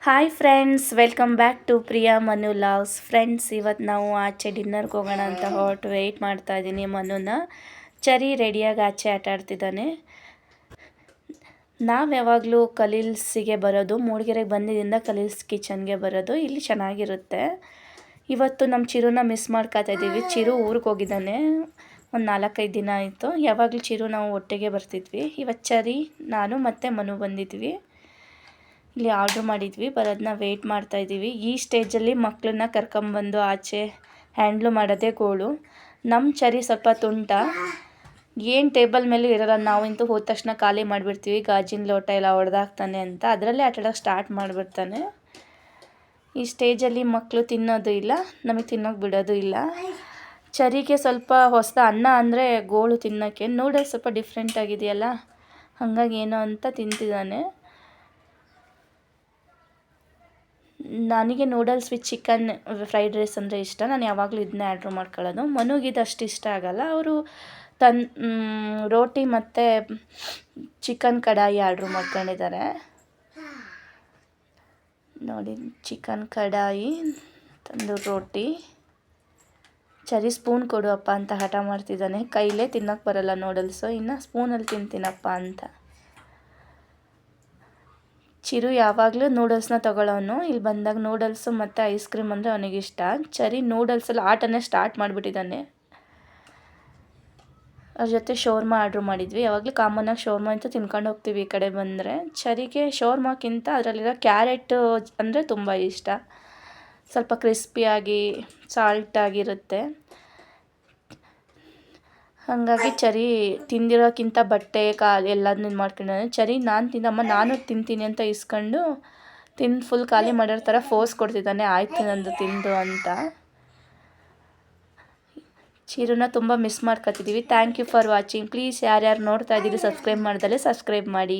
Hi friends, welcome back to Priya Manu loves. Friends, ಇವತ್ತು ನಾವು ಆಚೆ ಡಿನ್ನರ್ಗೆ ಹೋಗೋಣ ಅಂತ ವೆಯ್ಟ್ ಮಾಡ್ತಾ ಇದ್ದೀನಿ ಮನುನ. ಚರಿ ರೆಡಿಯಾಗಿ ಆಚೆ ಆಟ ಆಡ್ತಿದ್ದಾನೆ. ನಾವು ಯಾವಾಗಲೂ ಕಲೀಲ್ಸಿಗೆ ಬರೋದು, ಮೂಡಿಗೆರೆಗೆ ಬಂದಿದ್ದರಿಂದ ಕಲೀಲ್ಸ್ ಕಿಚನ್ಗೆ ಬರೋದು. ಇಲ್ಲಿ ಚೆನ್ನಾಗಿರುತ್ತೆ. ಇವತ್ತು ನಮ್ಮ ಚಿರುನ ಮಿಸ್ ಮಾಡ್ಕೊತಾ ಇದ್ದೀವಿ. ಚಿರು ಊರಿಗೆ ಹೋಗಿದ್ದಾನೆ, ಒಂದು 4-5 ದಿನ ಆಯಿತು. ಯಾವಾಗಲೂ ಚಿರು ನಾವು ಒಟ್ಟಿಗೆ ಬರ್ತಿದ್ವಿ. ಇವತ್ತು ಚರಿ, ನಾನು ಮತ್ತು ಮನು ಬಂದಿದ್ವಿ. ಇಲ್ಲಿ ಆರ್ಡ್ರ್ ಮಾಡಿದ್ವಿ, ಬರೋದನ್ನ ವೆಯ್ಟ್ ಮಾಡ್ತಾಯಿದ್ದೀವಿ. ಈ ಸ್ಟೇಜಲ್ಲಿ ಮಕ್ಕಳನ್ನ ಕರ್ಕೊಂಬಂದು ಆಚೆ ಹ್ಯಾಂಡ್ಲು ಮಾಡೋದೇ ಗೋಳು. ನಮ್ಮ ಚರಿ ಸ್ವಲ್ಪ ತುಂಟ, ಏನು ಟೇಬಲ್ ಮೇಲೂ ಇರೋಲ್ಲ. ನಾವಂತೂ ಹೋದ ತಕ್ಷಣ ಖಾಲಿ ಮಾಡಿಬಿಡ್ತೀವಿ, ಗಾಜಿನ ಲೋಟ ಎಲ್ಲ ಹೊಡೆದಾಕ್ತಾನೆ ಅಂತ. ಅದರಲ್ಲೇ ಆಟಾಡೋಕ್ಕೆ ಸ್ಟಾರ್ಟ್ ಮಾಡಿಬಿಡ್ತಾನೆ. ಈ ಸ್ಟೇಜಲ್ಲಿ ಮಕ್ಕಳು ತಿನ್ನೋದು ಇಲ್ಲ, ನಮಗೆ ತಿನ್ನೋಕೆ ಬಿಡೋದು ಇಲ್ಲ. ಚರಿಗೆ ಸ್ವಲ್ಪ ಹೊಸ ಅನ್ನ ಅಂದರೆ ಗೋಳು ತಿನ್ನೋಕ್ಕೆ. ನೂಡಲ್ಸ್ ಸ್ವಲ್ಪ ಡಿಫ್ರೆಂಟ್ ಆಗಿದೆಯಲ್ಲ, ಹಾಗಾಗಿ ಏನೋ ಅಂತ ತಿಂತಿದ್ದಾನೆ. ನನಗೆ noodles with chicken fried rice ಅಂದರೆ ಇಷ್ಟ. ನಾನು ಯಾವಾಗಲೂ ಇದನ್ನೇ ಆರ್ಡ್ರ್ ಮಾಡ್ಕೊಳ್ಳೋದು. ಮನುಗಿದು ಅಷ್ಟು ಇಷ್ಟ ಆಗೋಲ್ಲ. ಅವರು ರೋಟಿ ಮತ್ತು ಚಿಕನ್ ಕಡಾಯಿ ಆರ್ಡ್ರ್ ಮಾಡ್ಕೊಂಡಿದ್ದಾರೆ. ನೋಡಿ, ಚಿಕನ್ ಕಡಾಯಿ, ತಂದೂರಿ ರೋಟಿ. ಚರಿ ಸ್ಪೂನ್ ಕೊಡು ಅಪ್ಪ ಅಂತ ಹಠ ಮಾಡ್ತಿದ್ದಾನೆ. ಕೈಲೇ ತಿನ್ನೋಕ್ಕೆ ಬರೋಲ್ಲ ನೂಡಲ್ಸು, ಇನ್ನು ಸ್ಪೂನಲ್ಲಿ ತಿಂತೀನಪ್ಪ ಅಂತ. ಚಿರು ಯಾವಾಗಲೂ ನೂಡಲ್ಸ್ನ ತೊಗೊಳ್ಳೋನು. ಇಲ್ಲಿ ಬಂದಾಗ ನೂಡಲ್ಸು ಮತ್ತು ಐಸ್ ಕ್ರೀಮ್ ಅಂದರೆ ಅವನಿಗಿಷ್ಟ. ಚರಿ ನೂಡಲ್ಸಲ್ಲಿ ಆಟನೇ ಸ್ಟಾರ್ಟ್ ಮಾಡಿಬಿಟ್ಟಿದ್ದಾನೆ. ಅವ್ರ ಜೊತೆ ಶೋರ್ಮ ಆರ್ಡ್ರ್ ಮಾಡಿದ್ವಿ. ಯಾವಾಗಲೂ ಕಾಮನ್ನಾಗಿ ಶೋರ್ಮ ಅಂತ ತಿನ್ಕೊಂಡು ಹೋಗ್ತೀವಿ ಈ ಕಡೆ ಬಂದರೆ. ಚರಿಗೆ ಶೋರ್ಮಕ್ಕಿಂತ ಅದರಲ್ಲಿರೋ ಕ್ಯಾರೆಟ್ ಅಂದರೆ ತುಂಬ ಇಷ್ಟ. ಸ್ವಲ್ಪ ಕ್ರಿಸ್ಪಿಯಾಗಿ ಸಾಲ್ಟಾಗಿರುತ್ತೆ. ಹಾಗಾಗಿ ಚರಿ ತಿಂದಿರೋಕ್ಕಿಂತ ಬಟ್ಟೆ ಕಾಲು ಎಲ್ಲದನ್ನೂ ಮಾಡ್ಕೊಂಡಾನೆ. ಚರಿ ನಾನು ತಿನ್ನಮ್ಮ, ನಾನು ತಿಂತೀನಿ ಅಂತ ಇಸ್ಕೊಂಡು ತಿಂದು ಫುಲ್ ಖಾಲಿ ಮಾಡೋರ ಥರ ಫೋರ್ಸ್ ಕೊಡ್ತಿದ್ದಾನೆ, ಆಯ್ತು ನಂದು ತಿಂದು ಅಂತ. ಚಿರುನ ತುಂಬ ಮಿಸ್ ಮಾಡ್ಕೊತಿದ್ದೀವಿ. Thank you for watching. Please ಯಾರ್ಯಾರು ನೋಡ್ತಾ ಇದ್ದೀರಿ ಸಬ್ಸ್ಕ್ರೈಬ್ ಮಾಡ್ದಲೇ ಸಬ್ಸ್ಕ್ರೈಬ್ ಮಾಡಿ.